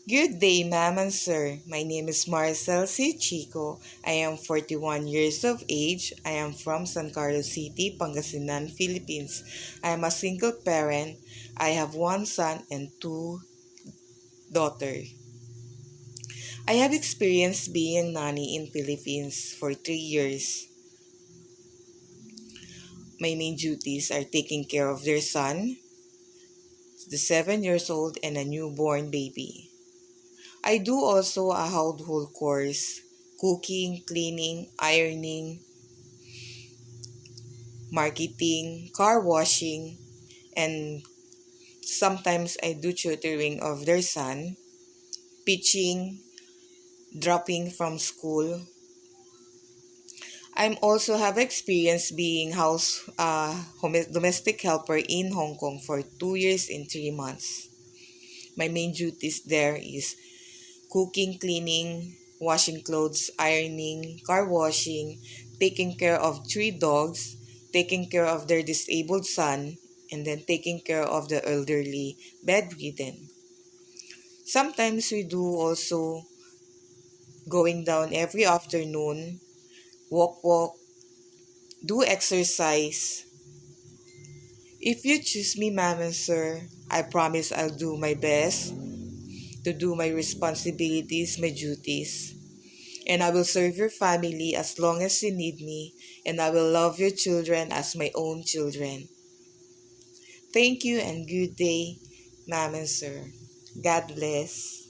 Good day, ma'am and sir. My name is Marcel C. Chico. I am 41 years of age. I am from San Carlos City, Pangasinan, Philippines. I am a single parent. I have one son and two daughters. I have experienced being a nanny in Philippines for 3 years. My main duties are taking care of their son, the 7 years old, and a newborn baby. I do also a household chores, cooking, cleaning, ironing, marketing, car washing, and sometimes I do tutoring of their son, pitching, dropping from school. I'm also have experience being domestic helper in Hong Kong for 2 years and 3 months. My main duties there is cooking, cleaning, washing clothes, ironing, car washing, taking care of three dogs, taking care of their disabled son, and then taking care of the elderly bedridden. Sometimes we do also going down every afternoon, walk, do exercise. If you choose me, ma'am and sir, I promise I'll do my best to do my responsibilities, my duties. And I will serve your family as long as you need me, and I will love your children as my own children. Thank you and good day, ma'am and sir. God bless.